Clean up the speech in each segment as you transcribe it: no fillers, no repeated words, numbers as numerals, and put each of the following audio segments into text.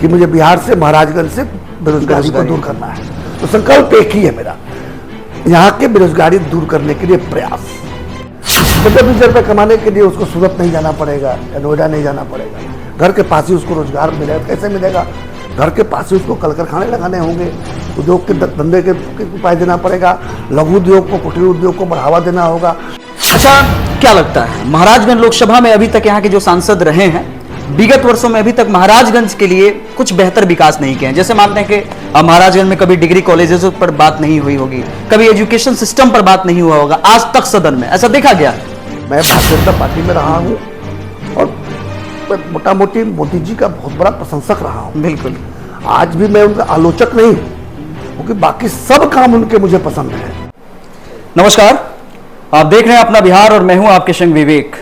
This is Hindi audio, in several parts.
कि मुझे बिहार से, महाराजगंज से बेरोजगारी को दूर करना है। तो संकल्प एक ही है मेरा, यहाँ के बेरोजगारी दूर करने के लिए प्रयास। 15-20 रुपये कमाने के लिए उसको सूरत नहीं जाना पड़ेगा या नोएडा नहीं जाना पड़ेगा, घर के पास ही उसको रोजगार मिलेगा। कैसे मिलेगा? घर के पास ही उसको कल कारखाने लगाने होंगे, उद्योग के धंधे के उपाय देना पड़ेगा, लघु उद्योग को, कुटीर उद्योग को बढ़ावा देना होगा। अच्छा, क्या लगता है महाराजगंज लोकसभा में अभी तक यहाँ के जो सांसद रहे हैं, विगत वर्षों में अभी तक महाराजगंज के लिए कुछ बेहतर विकास नहीं किए हैं? जैसे मानते हैं कि महाराजगंज में कभी डिग्री कॉलेजेस पर बात नहीं हुई होगी, कभी एजुकेशन सिस्टम पर बात नहीं हुआ होगा, आज तक सदन में ऐसा देखा गया। मैं भारतीय जनता पार्टी में रहा हूँ और मोटा मोटी मोदी जी का बहुत बड़ा प्रशंसक रहा हूँ। बिल्कुल, आज भी मैं उनका आलोचक नहीं हूँ, क्योंकि बाकी सब काम उनके मुझे पसंद है। नमस्कार, आप देख रहे हैं अपना बिहार और मैं हूं आपके संग विवेक।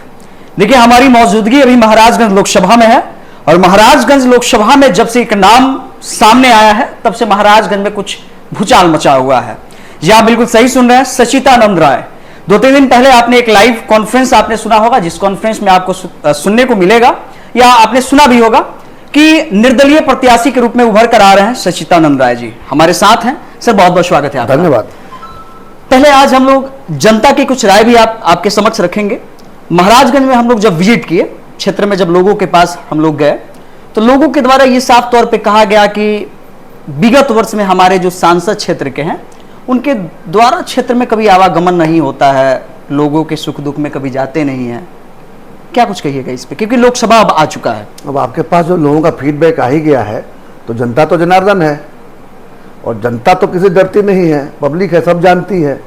देखिए, हमारी मौजूदगी अभी महाराजगंज लोकसभा में है और महाराजगंज लोकसभा में जब से एक नाम सामने आया है तब से महाराजगंज में कुछ भूचाल मचा हुआ है। जी आप बिल्कुल सही सुन रहे हैं, सचितानंद राय। 2-3 दिन पहले आपने एक लाइव कॉन्फ्रेंस आपने सुना होगा, जिस कॉन्फ्रेंस में आपको सुनने को मिलेगा या आपने सुना भी होगा कि निर्दलीय प्रत्याशी के रूप में उभर कर आ रहे हैं सचितानंद राय जी। हमारे साथ हैं सर, बहुत बहुत स्वागत है आपका। धन्यवाद। पहले आज हम लोग जनता की कुछ राय भी आपके समक्ष रखेंगे। महाराजगंज में हम लोग जब विजिट किए, क्षेत्र में जब लोगों के पास हम लोग गए, तो लोगों के द्वारा ये साफ तौर पे कहा गया कि विगत वर्ष में हमारे जो सांसद क्षेत्र के हैं उनके द्वारा क्षेत्र में कभी आवागमन नहीं होता है, लोगों के सुख दुख में कभी जाते नहीं है। क्या कुछ कहिएगा इस पे, क्योंकि लोकसभा अब आ चुका है। अब आपके पास जो लोगों का फीडबैक आ ही गया है, तो जनता तो जनार्दन है और जनता तो किसी डरती नहीं है, पब्लिक है, सब जानती है।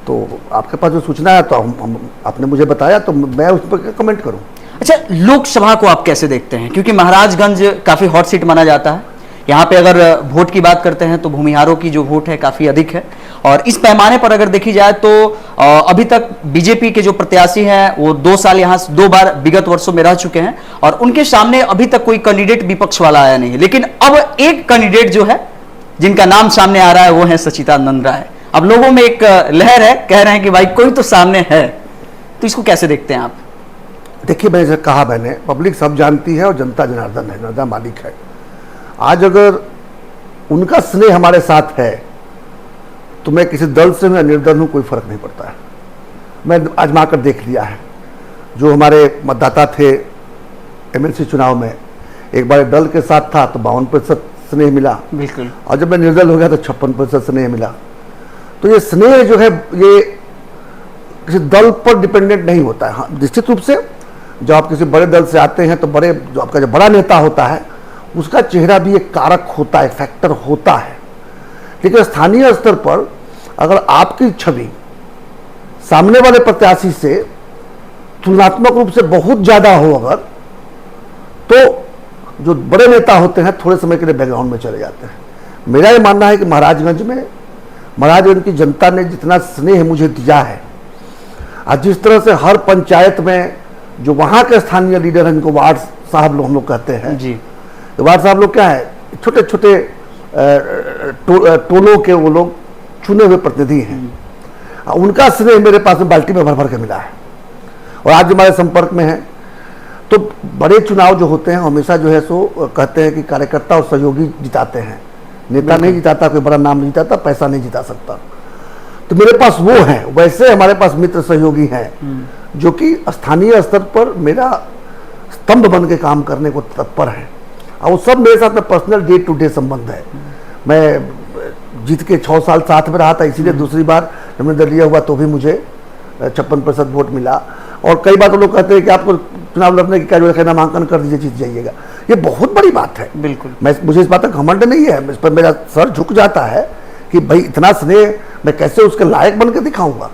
तो आपके पास जो सूचना है तो आपने मुझे बताया तो मैं उस पर कमेंट करूं। अच्छा, लोकसभा को आप कैसे देखते हैं? क्योंकि महाराजगंज काफी हॉट सीट माना जाता है। यहाँ पे अगर वोट की बात करते हैं तो भूमिहारों की जो वोट है काफी अधिक है और इस पैमाने पर अगर देखी जाए तो अभी तक बीजेपी के जो प्रत्याशी हैं वो 2 साल यहाँ 2 बार विगत वर्षों में रह चुके हैं और उनके सामने अभी तक कोई कैंडिडेट विपक्ष वाला आया नहीं है। लेकिन अब एक कैंडिडेट जो है जिनका नाम सामने आ रहा है वो है सचितानंद राय। अब लोगों में एक लहर है, कह रहे हैं कि भाई कोई तो सामने है, तो इसको कैसे देखते हैं आप? देखिए, मैंने कहा, मैंने पब्लिक सब जानती है और जनता जनार्दन है, जनता मालिक है। आज अगर उनका स्नेह हमारे साथ है तो मैं किसी दल से मैं निर्दल हूं, कोई फर्क नहीं पड़ता है। मैं आजमा कर देख लिया है। जो हमारे मतदाता थे एमएलसी चुनाव में, एक बार दल के साथ था तो 52% स्नेह मिला, बिल्कुल, और जब मैं निर्दल हो गया तो 56% स्नेह मिला। तो ये स्नेह जो है ये किसी दल पर डिपेंडेंट नहीं होता है। हाँ, निश्चित रूप से जब आप किसी बड़े दल से आते हैं तो जो आपका जो बड़ा नेता होता है उसका चेहरा भी एक कारक होता है, फैक्टर होता है। लेकिन स्थानीय स्तर पर अगर आपकी छवि सामने वाले प्रत्याशी से तुलनात्मक रूप से बहुत ज्यादा हो अगर, तो जो बड़े नेता होते हैं थोड़े समय के लिए बैकग्राउंड में चले जाते हैं। मेरा ये मानना है कि महाराजगंज की जनता ने जितना स्नेह मुझे दिया है, आज जिस तरह से हर पंचायत में जो वहाँ के स्थानीय लीडर हैं, जिनको वार्ड साहब लोग हम लोग कहते हैं जी, तो वार्ड साहब लोग क्या है, छोटे छोटे टोलों के वो लोग चुने हुए प्रतिनिधि हैं। उनका स्नेह मेरे पास में बाल्टी में भर भर के मिला है और आज हमारे संपर्क में है। तो बड़े चुनाव जो होते हैं हमेशा जो है सो कहते हैं कि कार्यकर्ता और सहयोगी जिताते हैं, नेता नहीं जिताता, कोई बड़ा नाम नहीं जिताता, पैसा नहीं जिता सकता। तो मेरे पास वो है। वैसे हमारे पास मित्र सहयोगी हैं जो कि स्थानीय स्तर पर मेरा स्तंभ बन के काम करने को तत्पर है और वो सब मेरे साथ में पर्सनल डे टू डे संबंध है। मैं जीत के 6 साल साथ में रहा था, इसीलिए दूसरी बार जब निर्दलीय हुआ तो भी मुझे 56% वोट मिला। और कई बार तो लोग कहते हैं कि आपको चुनाव लड़ने की क्या जरूरत है, नामांकन कर दीजिए, जीत जाइएगा। ये बहुत बड़ी बात है। बिल्कुल, मुझे इस बात का घमंड नहीं है, इस पर मेरा सर झुक जाता है कि भाई इतना स्नेह मैं कैसे उसके लायक बन के दिखाऊंगा।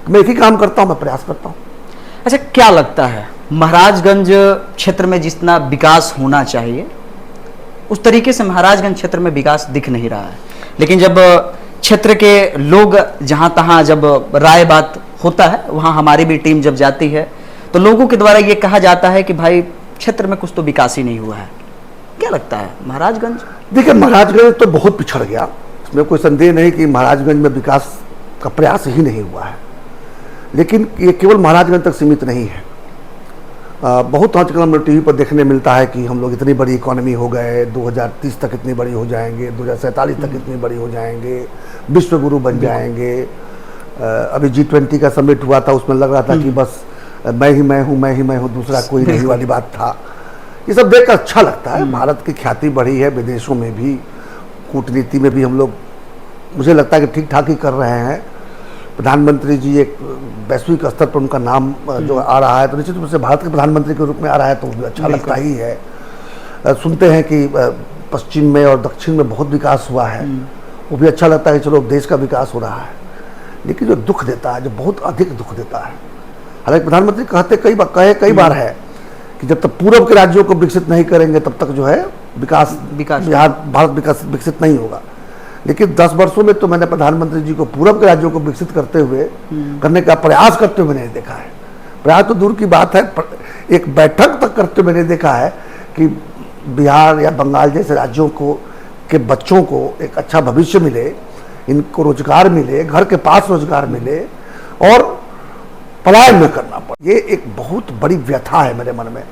मैं एक ही काम करता हूँ, मैं प्रयास करता हूँ। अच्छा, क्या लगता है महाराजगंज क्षेत्र में जितना विकास होना चाहिए उस तरीके से महाराजगंज क्षेत्र में विकास दिख नहीं रहा है? लेकिन जब क्षेत्र के लोग जहां तहां जब राय बात होता है, वहां हमारी भी टीम जब जाती है तो लोगों के द्वारा ये कहा जाता है कि भाई क्षेत्र में कुछ तो विकास ही नहीं हुआ है। क्या लगता है महाराजगंज? देखिए, महाराजगंज तो बहुत पिछड़ गया, इसमें कोई संदेह नहीं कि महाराजगंज में विकास का प्रयास ही नहीं हुआ है। लेकिन ये केवल महाराजगंज तक सीमित नहीं है। बहुत आजकल हम टीवी पर देखने मिलता है कि हम लोग इतनी बड़ी इकोनॉमी हो गए, 2030 तक इतनी बड़ी हो जाएंगे, 2047 तक इतनी बड़ी हो जाएंगे, विश्व गुरु बन जाएंगे। अभी G20 का समिट हुआ था, उसमें लग रहा था कि बस मैं ही मैं हूँ, मैं ही मैं हूँ, दूसरा कोई नहीं वाली बात था। ये सब देख कर अच्छा लगता है। भारत की ख्याति बढ़ी है विदेशों में भी, कूटनीति में भी हम लोग, मुझे लगता है कि ठीक ठाक ही कर रहे हैं। प्रधानमंत्री जी एक वैश्विक स्तर पर उनका नाम जो आ रहा है, तो निश्चित रूप से भारत के प्रधानमंत्री के रूप में आ रहा है, तो अच्छा लगता ही है। सुनते हैं कि पश्चिम में और दक्षिण में बहुत विकास हुआ है, वो भी अच्छा लगता है कि चलो देश का विकास हो रहा है। लेकिन जो दुख देता है, जो बहुत अधिक दुख देता है, हालांकि प्रधानमंत्री कई बार है कि जब तक पूर्व के राज्यों को विकसित नहीं करेंगे तब तक जो है विकास भारत विकसित नहीं होगा। लेकिन 10 वर्षों में तो मैंने प्रधानमंत्री जी को पूर्व के राज्यों को विकसित करते हुए करने का प्रयास करते हुए नहीं देखा है। प्रयास तो दूर की बात है, एक बैठक तक करते हुए नहीं देखा है कि बिहार या बंगाल जैसे राज्यों को के बच्चों को एक अच्छा भविष्य मिले, इनको रोजगार मिले, घर के पास रोजगार मिले और पलायन न करना पड़े। ये एक बहुत बड़ी व्यथा है मेरे मन में।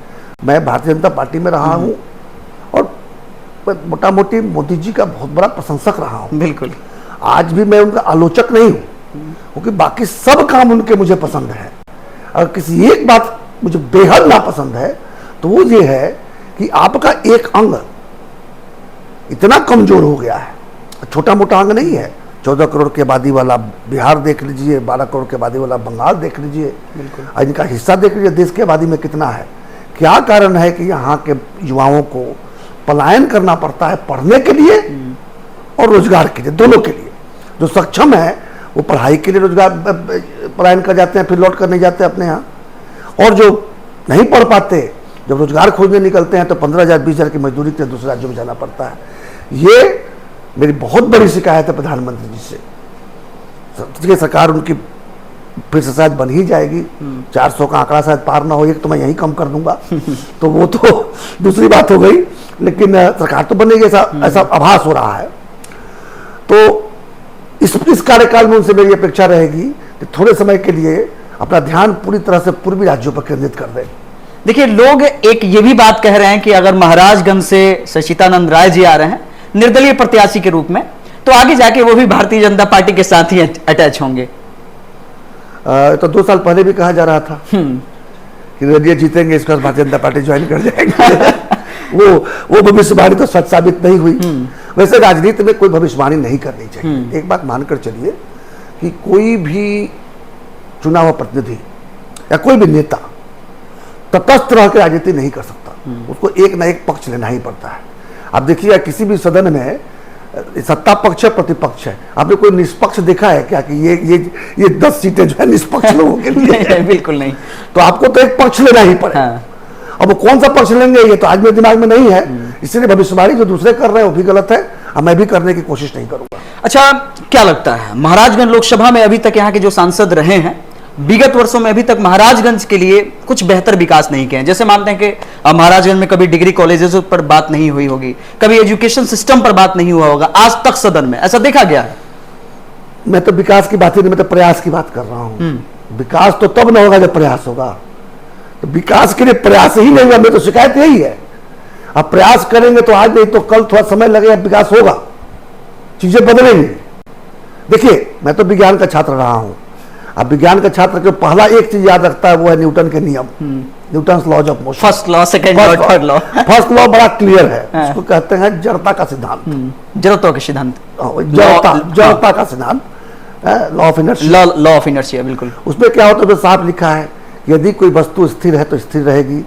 मैं भारतीय जनता पार्टी में रहा हूँ और मोटा मोटी मोदी जी का बहुत बड़ा प्रशंसक रहा हूँ। बिल्कुल। आज भी मैं उनका आलोचक नहीं हूँ, क्योंकि बाकी सब काम उनके मुझे पसंद है। अगर किसी एक बात मुझे बेहद नापसंद है तो वो ये है कि आपका एक अंग इतना कमजोर हो गया है। छोटा मोटा अंग नहीं है। 14 करोड़ की आबादी वाला बिहार देख लीजिए, 12 करोड़ की आबादी वाला बंगाल देख लीजिए, इनका हिस्सा देख लीजिए देश की आबादी में कितना है। क्या कारण है कि यहाँ के युवाओं को पलायन करना पड़ता है पढ़ने के लिए और रोजगार के लिए, दोनों के लिए। जो सक्षम है वो पढ़ाई के लिए रोजगार पलायन कर जाते हैं, फिर लौट कर नहीं जाते अपने यहाँ, और जो नहीं पढ़ पाते जब रोजगार खोजने निकलते हैं तो 15,000 20,000 की मजदूरी के दूसरे राज्यों में जाना पड़ता है। ये मेरी बहुत बड़ी शिकायत है प्रधानमंत्री जी से। सरकार उनकी फिर से शायद बन ही जाएगी, 400 का आंकड़ा शायद पार ना हो, एक तो मैं यही कम कर दूंगा तो वो तो दूसरी बात हो गई, लेकिन सरकार तो बनेगी ऐसा आभास हो रहा है। तो इस कार्यकाल में उनसे मेरी अपेक्षा रहेगी कि थोड़े समय के लिए अपना ध्यान पूरी तरह से पूर्वी राज्यों पर केंद्रित कर दें। देखिए, लोग एक ये भी बात कह रहे हैं कि अगर महाराजगंज से सचिदानंद राय जी आ रहे हैं निर्दलीय प्रत्याशी के रूप में, तो आगे जाके वो भी भारतीय जनता पार्टी के साथ ही अटैच होंगे। तो 2 साल पहले भी कहा जा रहा था कि निर्दलीय जीतेंगे, इसके बाद भारतीय जनता पार्टी ज्वाइन कर जाएंगे। वो भविष्यवाणी तो सच साबित नहीं हुई। वैसे राजनीति में कोई भविष्यवाणी नहीं करनी चाहिए। एक बात मानकर चलिए कि कोई भी चुना हुआ प्रतिनिधि या कोई भी नेता तटस्थ रह के राजनीति नहीं कर सकता। उसको एक ना एक पक्ष लेना ही पड़ता है। आप देखिए किसी भी सदन में सत्ता पक्ष है, प्रतिपक्ष है, आपने कोई निष्पक्ष देखा है क्या कि ये 10 सीटें जो है निष्पक्ष लोगों के लिए नहीं, बिल्कुल नहीं। तो आपको तो एक पक्ष लेना ही पड़ेगा। हाँ। अब वो कौन सा पक्ष लेंगे ये तो आज मेरे दिमाग में नहीं है, इसलिए भविष्यवाणी जो दूसरे कर रहे हैं वो भी गलत है और मैं भी करने की कोशिश नहीं करूंगा। अच्छा, क्या लगता है महाराजगंज लोकसभा में अभी तक यहाँ के जो सांसद रहे हैं विगत वर्षों में अभी तक महाराजगंज के लिए कुछ बेहतर विकास नहीं किए हैं? जैसे मानते हैं कि महाराजगंज में कभी डिग्री कॉलेजेस पर बात नहीं हुई होगी, कभी एजुकेशन सिस्टम पर बात नहीं हुआ होगा आज तक सदन में, ऐसा देखा गया है? मैं तो विकास की बात ही नहीं, मैं तो प्रयास की बात कर रहा हूँ। विकास तो तब ना होगा जब प्रयास होगा। तो विकास के लिए प्रयास ही नहीं हुआ, मेरी तो शिकायत यही है। अब प्रयास करेंगे तो आज नहीं तो कल थोड़ा समय लगेगा, विकास होगा, चीजें बदलेंगी। देखिए, मैं तो विज्ञान का छात्र रहा हूं। अब विज्ञान का छात्र को पहला एक चीज याद रखता है, वो है न्यूटन के नियम, Newton laws of motion. First law, second law, third law. First law बड़ा क्लियर है, उसको कहते हैं जड़ता का सिद्धांत। जड़त्व के सिद्धांत, जड़ता का सिद्धांत, law of inertia. Law of inertia, बिल्कुल। उसमें क्या होता है, साफ लिखा है यदि कोई वस्तु स्थिर है तो स्थिर रहेगी,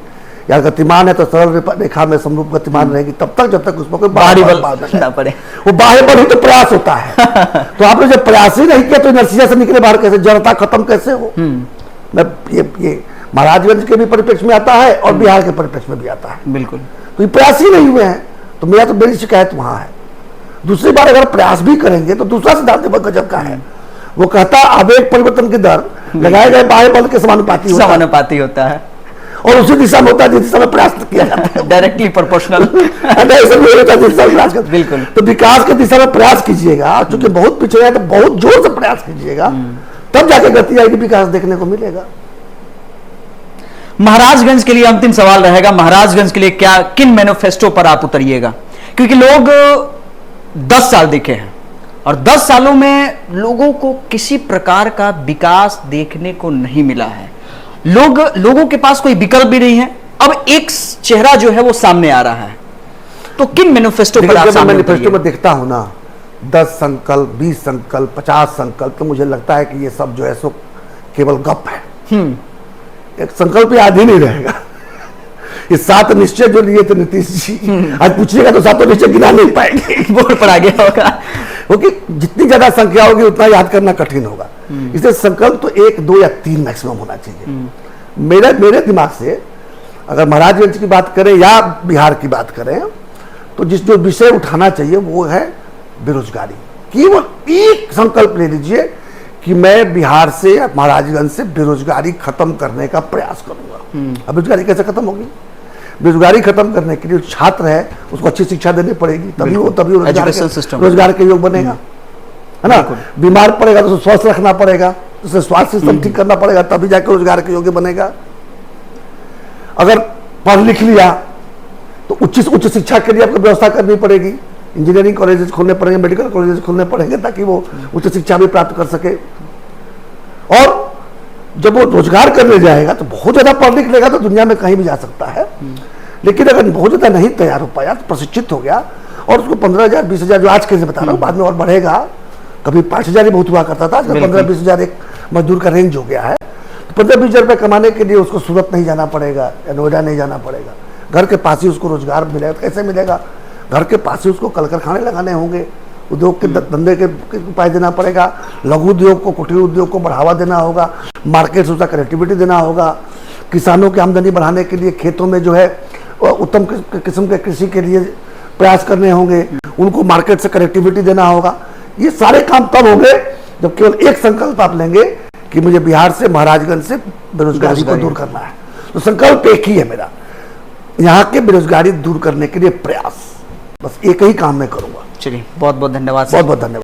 या गतिमान है तो सरल रेखा में समरूप गतिमान रहेगी तब तक जब तक उसमें कोई बाहरी बल ना पड़े। वो बाहरी बल ही तो प्रयास होता है। तो आपने जब प्रयास ही नहीं किया तो इनर्शिया से निकले बाहर कैसे, जड़ता खत्म कैसे हो? मैं ये महाराजगंज के भी परिप्रेक्ष्य में आता है और बिहार के परिप्रेक्ष्य में भी आता है। बिल्कुल। तो ये प्रयास ही नहीं हुए हैं, तो मेरी शिकायत वहां है। दूसरी बार अगर प्रयास भी करेंगे तो दूसरा सिद्धांत गजब का है, वो कहता है आवेग परिवर्तन की दर लगाए गए बाह्य बल के समानुपाती होता है और उसी दिशा में होता है जिस दिशा में प्रयास किया जाता है, डायरेक्टली प्रोपोर्शनल। बिल्कुल। तो विकास की दिशा में प्रयास कीजिएगा, चूंकि बहुत पिछड़े हैं तो बहुत जोर से प्रयास कीजिएगा, तब जाके गति आएगी, विकास देखने को मिलेगा। महाराजगंज के लिए अंतिम सवाल रहेगा, महाराजगंज के लिए क्या, किन मैनिफेस्टो पर आप उतरिएगा? क्योंकि लोग 10 साल देखे हैं और 10 सालों में लोगों को किसी प्रकार का विकास देखने को नहीं मिला है। लोगों के पास कोई विकल्प भी नहीं है। अब एक चेहरा जो है वो सामने आ रहा है, तो किन मैनिफेस्टो पर आप सामने मैनिफेस्टो में देखता हूं ना 10 संकल्प, 20 संकल्प, 50 संकल्प, तो मुझे लगता है कि ये सब जो है सो केवल गप है। एक संकल्प याद ही नहीं रहेगा। ये 7 निश्चय जो लिए थे नीतीश जी, आज पूछिएगा तो 7 निश्चय गिना नहीं पाएंगे। बोर्ड पर आ गया होगा, क्योंकि जितनी ज्यादा संख्या होगी उतना याद करना कठिन होगा। इसलिए संकल्प तो 1, 2 या 3 मैक्सिमम होना चाहिए। मेरे दिमाग से अगर महाराजगंज की बात करें या बिहार की बात करें, तो जो विषय उठाना चाहिए वो है बेरोजगारी। केवल एक संकल्प ले लीजिए कि मैं बिहार से या महाराजगंज से बेरोजगारी खत्म करने का प्रयास करूंगा। अब बेरोजगारी कैसे खत्म होगी? बेरोजगारी खत्म करने के लिए छात्र है उसको अच्छी शिक्षा देनी पड़ेगी, तभी वो रोजगार के योग बनेगा, है ना। बीमार पड़ेगा तो उसे स्वस्थ रखना पड़ेगा, उसे स्वास्थ्य सिस्टम ठीक करना पड़ेगा, तभी जाकर रोजगार के योग्य बनेगा। अगर पढ़ लिख लिया तो उच्च शिक्षा के लिए आपको व्यवस्था करनी पड़ेगी। इंजीनियरिंग कॉलेजेस खोलने पड़ेंगे, मेडिकल कॉलेजेस खोलने पड़ेंगे, ताकि वो उच्च शिक्षा भी प्राप्त कर सके। और जब वो रोजगार करने जाएगा तो बहुत ज्यादा पढ़ लिख लेगा तो दुनिया में कहीं भी जा सकता है। लेकिन अगर बहुत ज्यादा नहीं तैयार हो पाया, तो प्रशिक्षित हो गया और उसको 15,000 20,000 जो आज कैसे बता रहा हूँ, बाद में और बढ़ेगा, कभी 5,000 ही बहुत हुआ करता था, आजकल 15-20,000 एक मजदूर का रेंज हो गया है। तो 15-20,000 रुपये कमाने के लिए उसको सूरत नहीं जाना पड़ेगा या नोएडा नहीं जाना पड़ेगा, घर के पास ही उसको रोजगार मिलेगा। कैसे मिलेगा? घर के पास ही उसको कल कारखाने लगाने होंगे, उद्योग के धंधे के उपाय देना पड़ेगा, लघु उद्योग को, कुटीर उद्योग को बढ़ावा देना होगा, मार्केट से उसका कनेक्टिविटी देना होगा, किसानों की आमदनी बढ़ाने के लिए खेतों में जो है उत्तम किस्म के कृषि के लिए प्रयास करने होंगे, उनको मार्केट से कनेक्टिविटी देना होगा। ये सारे काम तब होंगे जब केवल एक संकल्प आप लेंगे कि मुझे बिहार से महाराजगंज से बेरोजगारी को दूर करना है। तो संकल्प एक ही है मेरा, यहाँ के बेरोजगारी दूर करने के लिए प्रयास, बस एक ही काम मैं करूंगा। चलिए, बहुत बहुत धन्यवाद। बहुत बहुत धन्यवाद।